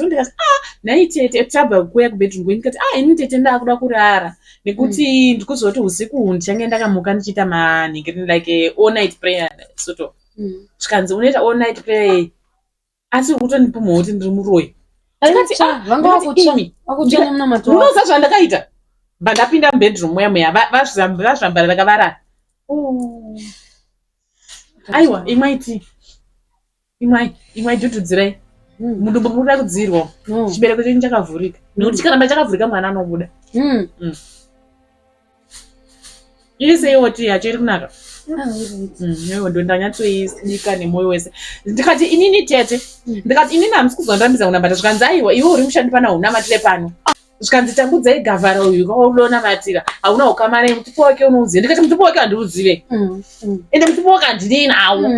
Manzoni ndikati nhai tete tabva kuya kubedroom kwenyu ndikati ini tete ndakuda kurara nekuti ndikuzoti usiku ndichange ndakamuka ndichiita manhingiri like all night prayer sort of. Zvikanzi unoita all night prayer asi utondipa kuti ndiri muroyi. Unoziva zvandakaita vandapinda mubedroom muya vazvambarira kavarara. Aiwa imwai dhudhudzirai mudumbu munoda kudzirwa chibereko chenyu chakavhurika nekuti chikaramba chakavhurika mwana anobuda. Iseiwoti hachiri kunaka. Ndo ndanyatsoidika nemwoyo wese. Ndikati inini tete ndikati inini hamisi kuzondambidza kunamata. Zvikanzi aiwa iwe uri mushandi pana unamatire pano. Zvikanzi tambudzai gavhara uyu kaunonamatira hauna ukamara mutupo wake unouziva. Ndikati mutupo wake handiuzive ende mutupo wake handinei nawo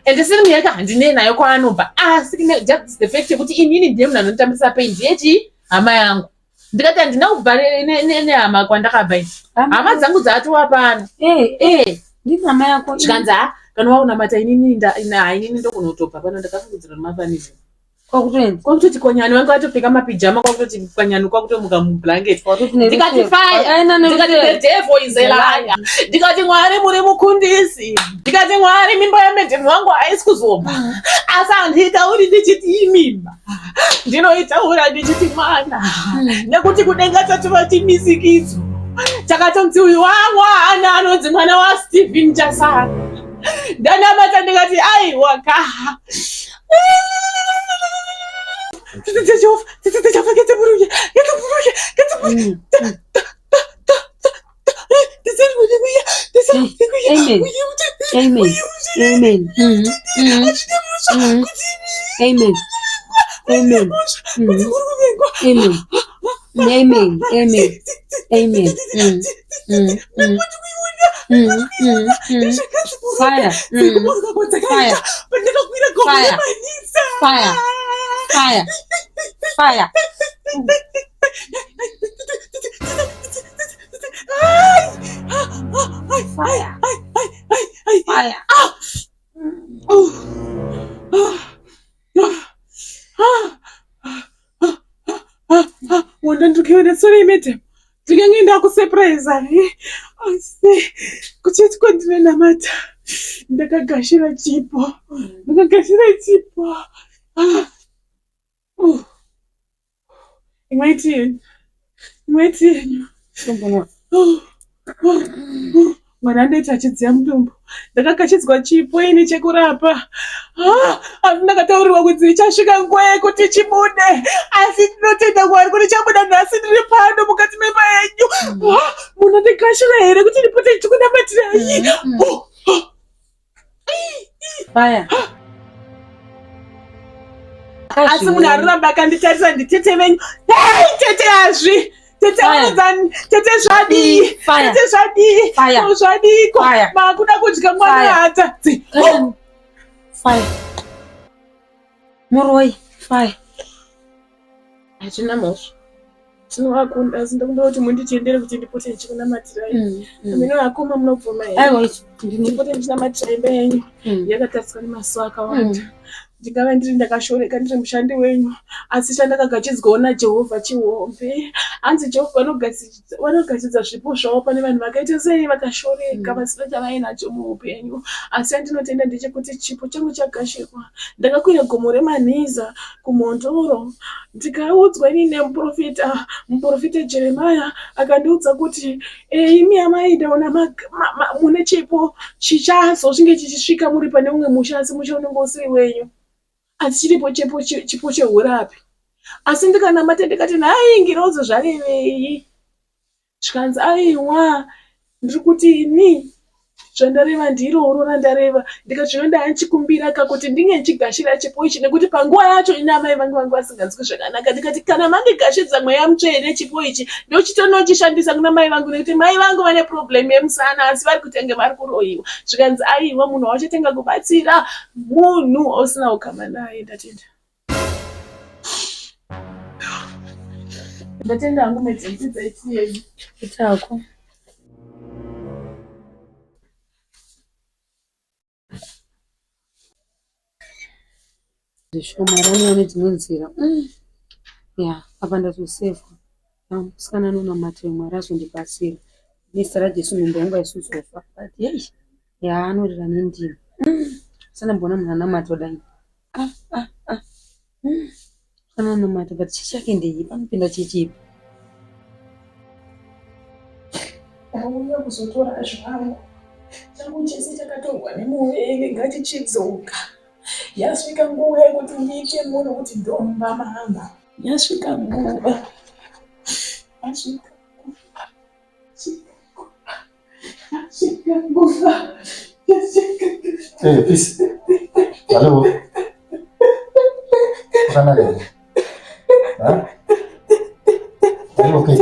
ende siri muyake handinei nayo kwaanobva asi just the fact yekuti inini ndiye munhu anonditambisa pei ndiyechi hama yangu. Ndikati handina kubva nehama kwandakabva hama dzangu dzatova pano. Ndihama yako. Zvikanzi kana waunamata inini ndokunotobva pano ndakafungidzira nemafanizvo. Kwakutoti kwanyani wanga watopfeka mapijama kwakutoti kwanyani kwakutomuka mublanketi. Ndikati fire. Ndikati the devil is a liar. Ndikati Mwari muri mukundisi. Ndikati Mwari mimba yamedheni wangu haisi kuzobva. Asi handitauri ndichiti imimba. Ndinoitaura ndichiti mwana. Nekuti kudenga tatovati misikidzo. Chakatonzi uyu wamwana anonzi mwana waStephen Chasara. Ndanamata ndikati aiwa kaha. Fire. Wanda ndikiona sorry madam. Ndikange ndakusurprise asi kuchiti kwandine namata ndakagashira chipo. Imwaiti mwana ndoita achidziya mutumbu ndakakashidzwa chipo ine chekurapa. Asi ndakataurirwa kuti ichasvika nguva yekuti chibude asi ndinotenda Mwari kuti chabuda nhasi ndiri pano mukati memba yenyu. Munondikashira here kuti ndipote ndichikunamatirai? Asi munhu aroramba akanditarisa nditete venyu. Tete hazvi tete zvadii zvadiko makuda kudya mwana hata Muroyi hachina mhosva tinovakunda asi ndokuda kuti mundichiendere kuti ndipote ndichikunamatirai. Mino akoma munobvuma here ndipote ndichinamatirai imba yenyu yakatariswa nemasuwa akawanda. Ndingava ndiri ndakashoreka ndiri mushandi wenyu asi chandakagachidzwawo naJehovha chihombe. Hanzi Jehovha vanogachidza zvipo zvavo pane vanhu vakaita sei vakashoreka vasina chavainacho muupenyu. Asi andinotenda ndechekuti chipo changu chagashirwa. Ndakakwira gomo remanhiza kumhondoro ndikaudzwa inini nemuprofita Jeremia akandiudza kuti imi amai ndaona mune chipo chichazosvinge chichisvika muri pane umwe musha asi musha unenge usiri wenyu. Asi chiripo chipo cheurapi. Asi ndikanamata ndikati nhai ngirozo zvarevei. Zvikanzi aiwa ndiri kuti ini zvandareva ndiroro randareva. Ndikati zvino ndaanchikumbira kakuti ndinge nchigashira chipo ichi nekuti panguva yacho ina amai vangu vasinganzwi zvakanaka. Ndikati kana mandigashidza mweya mutsvene chipo ichi ndochitonochishandisa kuna mai vangu nekuti mai vangu vane problem yemusana asi vari kutenge vari kuroyiwa. Zvikanzi aiwa munhu wachatenga kubatsira munhu usina ukama naye. Ndatenda hangu medzimdzidza itiyeyi itako. Zvishomarani vane dzimwe nzira ya apa ndatosefa musikana nonamata Mwari azondibasira nezita raJesu nhumbi yangu haisizofa but yei yaanorira nendima sana mbona munhu anamata kudai kana anamata but chechi yake ndeipi panopinda chechi ipi auya kuzotora zvangu changu chese chakatorwa nemuvengi ngatichidzoka yasvika nguva yekuti ndiite munhu kuti ndomba mama yasvika nguva Hey, peace. Hello. Sana lagi. Hah? Are you okay?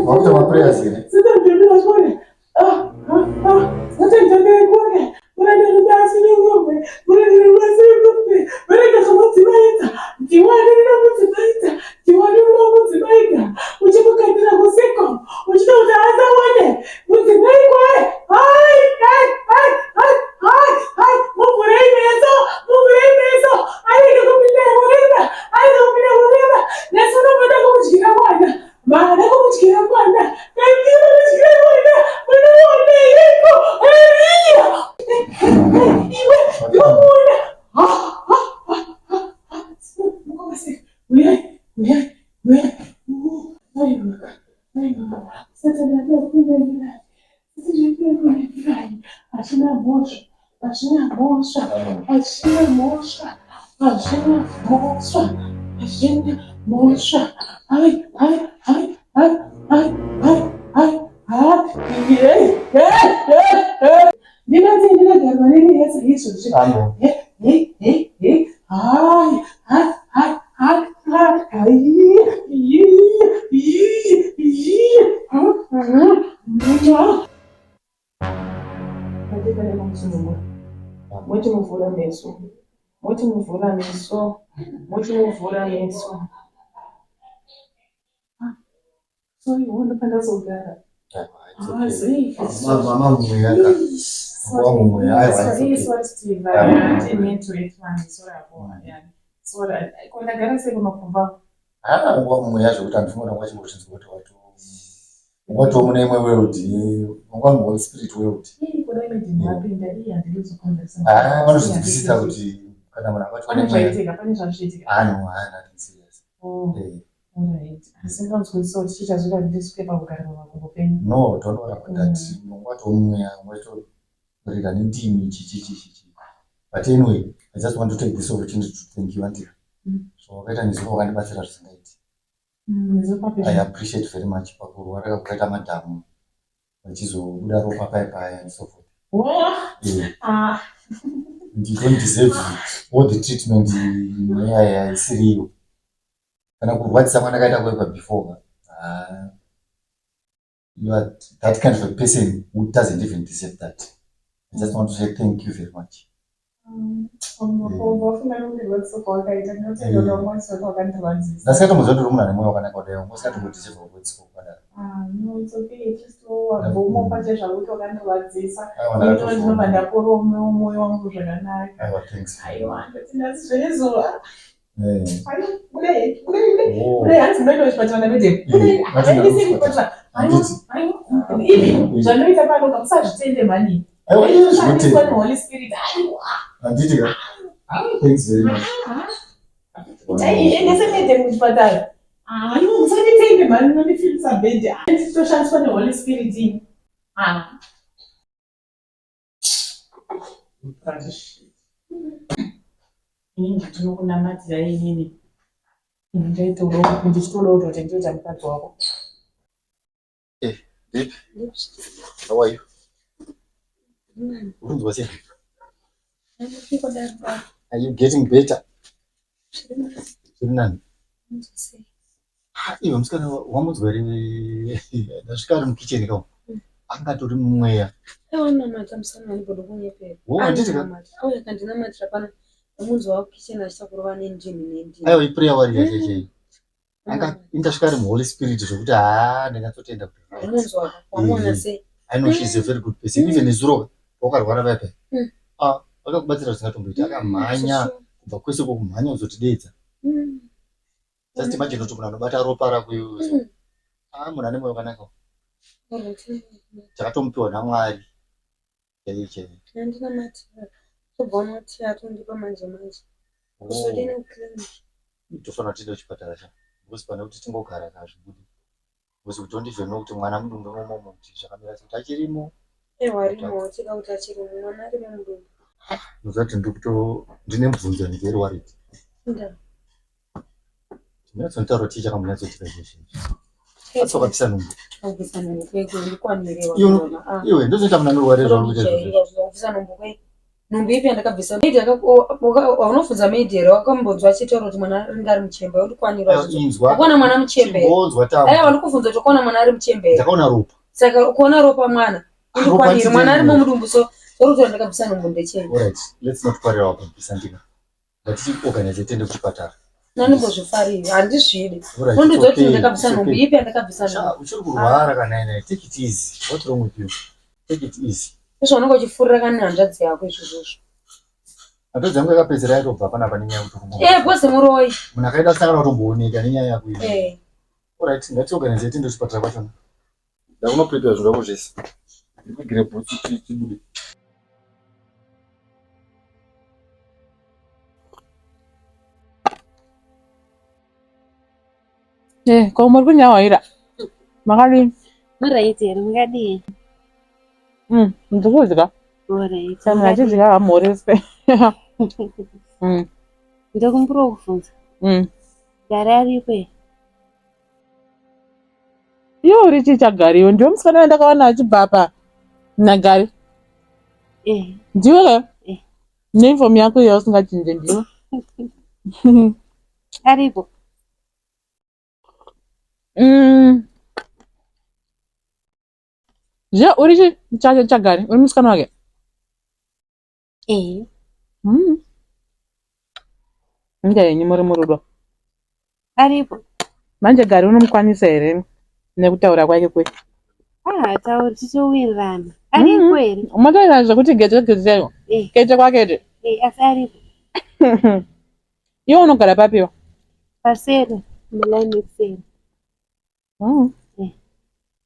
Waktu apa prayers ini? Mama muyaka. What woman will do? One more spirit will do. I want to visit out the Kanamana. I know, I'm not serious. No, don't worry about that. What woman to read an intimate. But anyway, I just want to take this opportunity to thank you, Auntie. So, better is all and bachelor's night. I appreciate very much whatever greater madam, which is Udaro Papa and so forth. You don't deserve all the treatment I see you. And I could watch someone I got before. You are that kind of a person who doesn't even deserve that. I just want to say thank you very much. Nasema mzoto rumuna ni moyo kana kodeo musati kuti kwa kwetsi kwa no, it's okay. Just bomo pacha zvakuto kantovadzisa. Ino ndinobanda poro moyo wangu zvakanaka. Thanks. Aiwa, ndinasi zvezuva. Kule hanzi mendo chipatana bete. Haisi chipatana. Ivi zvanoita pano kamusazvitende mani. Aiwa, zvinote. Holy Spirit. Aiwa. Anditika. Thanks very much. Ndasemete muchipatara. Aiwa, musanditende mani nondifilisa bende. Handitoshandiswa neHoly Spirit. Inini ndinokunamatira inini. Ndichitolowo kuti ndoita mukadzi wako. Deep. How are you? Are you getting better? Iwe musikana wamunzwa ere ndasvika ari mukicheni kamo angatori mumweya namata musana wanibodo kunyepera andinamatira pana amunzi wavo kicheni achichakurova nendimi aiwa ipureya wari yachechei indasvika ari muholy spirit zvokuti ndingatsotenda amunzi wavo wamuona sei I know she's a very good person even nezuro wakarwara vaipa vakakubatsira zvingatomboita akamhanya kubva kwese kokumhanya kuzotidedza just imagine kuti munhu anobata ropa rakweyo munhu ane mwoyo wakanaka chakatomupiwa naMwari chaiye handina matira tobva atondipa manje usodini kuclinic tofanira tiende kuchipatara cha because pane kuti tingogara kazvibudi because kuti ondivhenwa kuti mwana mudumbu momo kuti zvakamira kuti achirimo warimo tika kuti achirimo mwana ari mudumbu nozati ndine mubvunzo ndiveri wariti ndinatsotaura ticha kamunatsotika zveshe atsoka numbu iwe ndozoita muna norware numbu ipi yandakabvisa waunobvunza maidi here wakambonzwa achitaura kuti mwana ringa ari muchembe undikwanirwakuona mwana muchembe aiwa ndikubvunza kuti kuona mwana ari muchembe ndakaona ropa saka kuona ropa mwana undikwaniri mwana ari mumudumbu so soruti ndakabvisa numbu ndechei let's not quarrel about this andika ngatiorganize tiende kuchipatara nanimbozvifariri handizvidi undiudza kuti ndakabvisa numbu ipi yandakabvisa numbu uchiri kurwara kana take it easy what's wrong with you take it easy izvonaka uchifurira kani hanzvadzi yako izvozvozvo hanzvadzi yangu yakapedzera yatobva panapa nenyaya yekuti bwese muroi munhu akaenda kusangana kutombooneka nenyaya yako iyi alright ngatiorganize tiende kuchipatara kwachona ndakunoprepare zvinhu zvako zvese ndikugire bhutsu tibude ko muri kunyawaira makadini muraiti here mungadii ndikudya kana achidya kamhoreswe ndokumbura kuvhunza gari aripo here iwo uri chichagariyo ndiwo musikana wandakawana achibva apa nagari ndiwe ka neinfomu yako iya usingachinje ndiwe aripo je uri chagari uri musikana wake inga yenyu muri murudo aripo manje gari unomukwanisa here nekutaura kwake kwe tauri tichowirirana aripo here umotoira zvekuti gete kete kwakete asi aripo iwo unogara papiwa pasere mulaini yekusere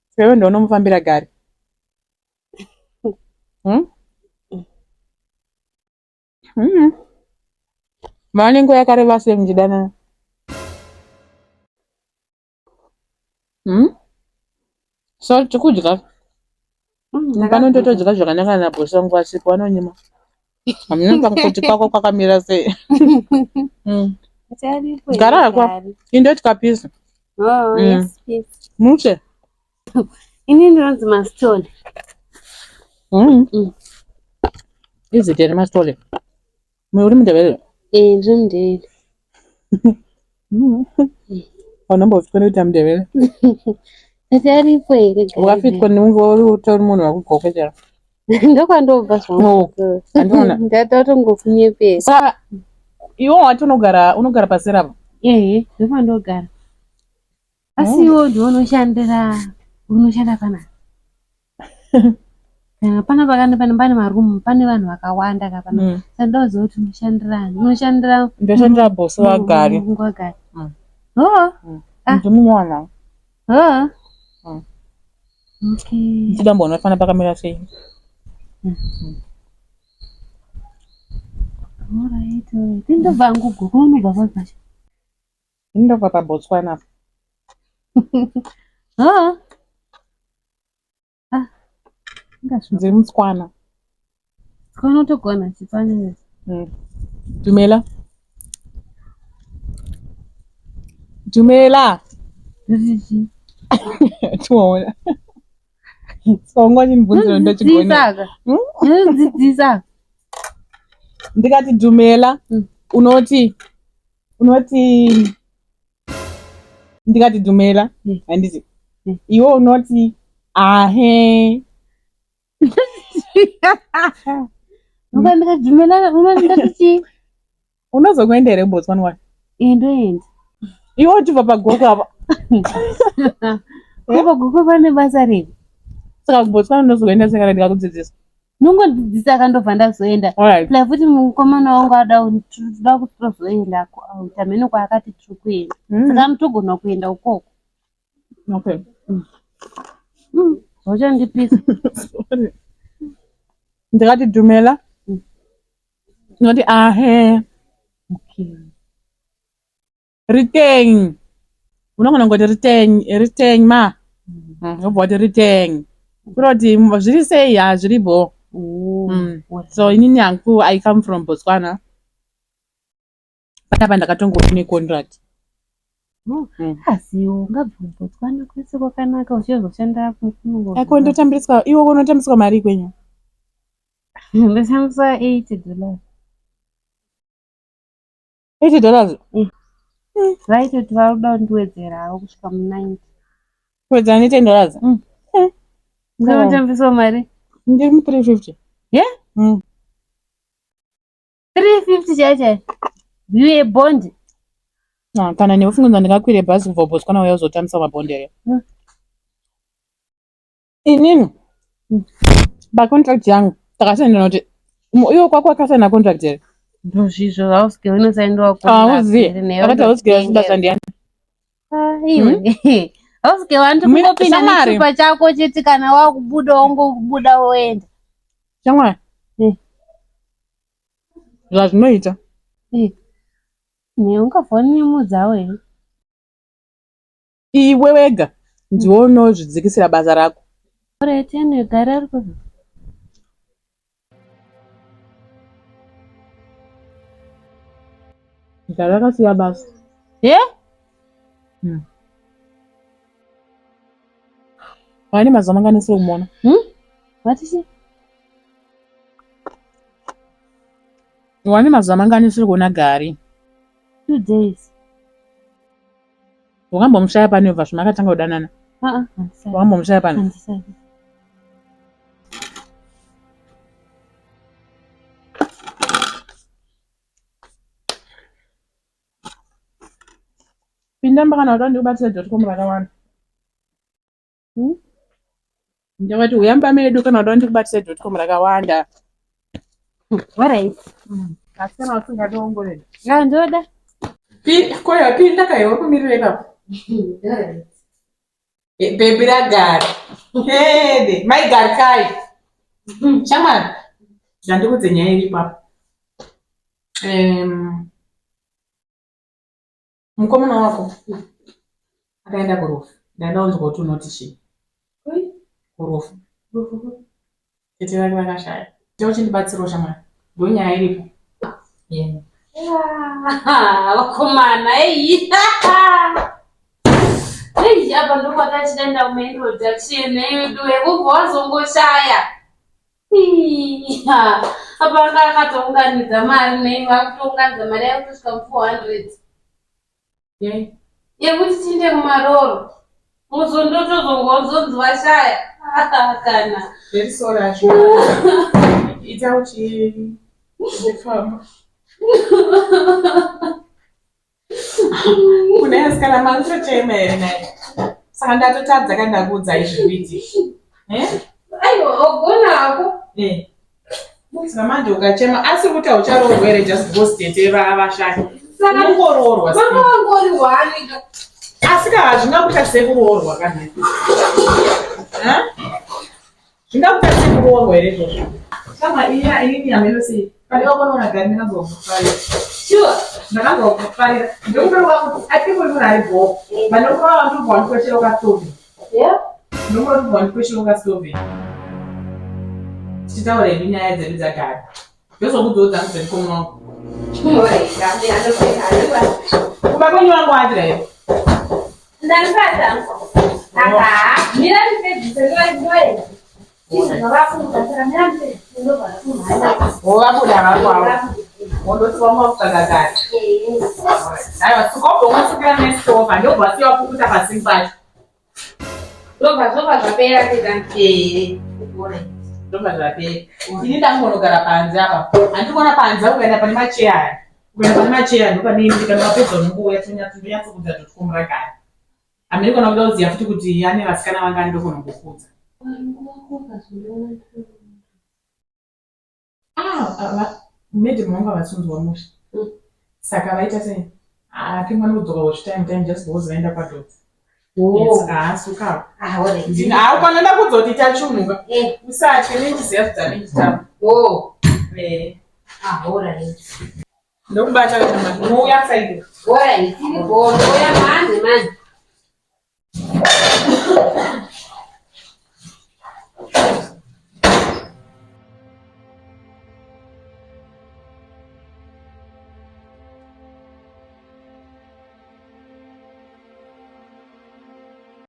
sewe ndo unomufambira gari mavanengo yakareva sei muchidanana so chekudya panondotodya zvakanaka nabhosi vangu vasipo vanonyima hamuna kuti kwako kwakamira sei gara akwa indoti kapisa muche ini ndinonzi mastole izite remastole uri mundevere ndiri mundevere aunombofitwa nekuita mundevere ati aripo here wakafitwa neunge utori munhu wakugokechera ndokwandobva zvaandiona ndatautongofunyepera saka iwo wati unogara paserapo ndokwandogara asi iwo ndiwo unoshanda pana kana pane marumu pane vanhu vakawanda kapana sandauziva kuti unoshandira ndoshandira bhosi wagari ndimuwana chidambona fana pakamira sei ndobva nguguka unobva kwapacha ndobva paBotswana ndiri mutswana tswana utogona chifananidzo dumela tiwaona saungwani mubvunziro ndochigona ndikati dumela unoti ndikati dhumela handiti iwe unoti ahe ukandikadhumela unondati unozokuenda here kuBotswana wacho ndoenda iwe uchibva pagoko apa pagoko pane basa redu saka kuBotswana unozokuenda saka ndikakudzidzisa nongodzidzisa akandobva ndazoenda pla futi mukomana wangu toda kuti tozoenda tamheno kwaakati tiri kuenda saka togona kuenda ukoko zvochandipisa ndikati dhumela ndinoti ahe riteng unogona ngoti riteng ma obva kuti riteng kuroti zviri sei hazviribo so inini hangu I come from Botswana panapa ndakatongoona necontract asi ungabva muBotswana kwese kwakanaka uchizoshanda ndotambiriswa iwe unotambiswa mari kwenyu ndotambisa $80 $80 vaitoti varuda kundiwedzerawo kusvika mu90 kuwedzera ne$10 ndinotambiswa mari ndiri mu350 350 chaichai viwe bondi kana neufungunza ndingakwire bhazi kubva kuBotswana uya uzotambisa mabhondi aya inini pacontract yangu takasainda noti iwe kwako wakasaina contract here ndozvizvo hausike unosaindiwa akati hausike basa ndiani iwe hausike wandikungopinda nechipa chako cheti kana wakubuda wangobuda woenda shamwari zvazvinoita neungavhonimudzawo here iwe wega ndiwe unozvidzikisira basa rako retene gare ari kuzi gare rakasiya basa wani mazuva manganisire kumona watichi wani mazuva manganisire kuona Gari 2 days wakambomushaya pane ubva zvamakatanga kudanana wakambomushaya pane pinda mbakana kuti ndikubatire.com rakawanda ndikati uyamba medu kana kuti ndikubatire.com rakawanda alright asi kana usingaongoreri ndoda koya pinda kaiwa kumirira ipapo bebi raGari hede mai Gari kai shamwari ndandikudze nyaya iri ipapo mukomana wako akaenda kurufu ndaenda kunzwa kuti unoti chii kurufu tete vake vakashaya ndochindibatsirawo shamwari ndonyaya iripo vakomana apa ndokwatachidenda kumaintroduction yedu ekubva wazongoshaya apa anga akatounganidza mari nei vakutounganidza mari yakusvika mu400 yekuti tinde kumaroro muzondotozongonzonzi vashaya kana verisolacho ita uchi ndifamba kunesikana manitochema here naye saka ndatotadza kandakuudza izviviti aiwa ogona ako saka manje ukachema asi kuti haucharoorwa here just because tete vavashaya unongoroorwa vakavangoriwanika asi ka hazvingakuita sekuroorwa kanai zvingakuita sekuroorwa here izvozvo kama iya inini yamenosei pandikakonaona Gari ndakazongofarira sure ndakazongofarira ndikutorwa kuti atipori muri ari bhoko vanokova vandobva vandikweshera ukastove ndongoti bva vandikweshera ukastove tichitaura inu nyaya dzedu dzaGari ndozokudzoudza ndedzenikomuna wangu kuba kwenyu wangu atira here ndandipata mira ndipedzise wabuda vakwavo Mondo tsoma kutakagara. Hayi sikopo ungasukira nestopa ndio basi wakukuta pasimba. Zoba zvapera kuti bora. Zoba zvapera. Ini ndangorogara panze apa. Andikona panze ukaenda pane macheya. Ukaenda pane macheya ndo pane ndika mapedza nguwa yatonyatso kudza tokumra kare. Amiri kona kuda kuziya futi kuti yani vasikana vanga ndokona kukudza. Made monga vasunzwa musha. Saka vaita sei? Kimwana kudzoka watch time just because vaenda kwadotsi. Yes, suka. Ore. Ndina ukanenda kudzoti tachunuka. Usati nenjiziya kudzani chitabu. Ora ndokubata kana mati uya side. Ora itiri bono ya manje.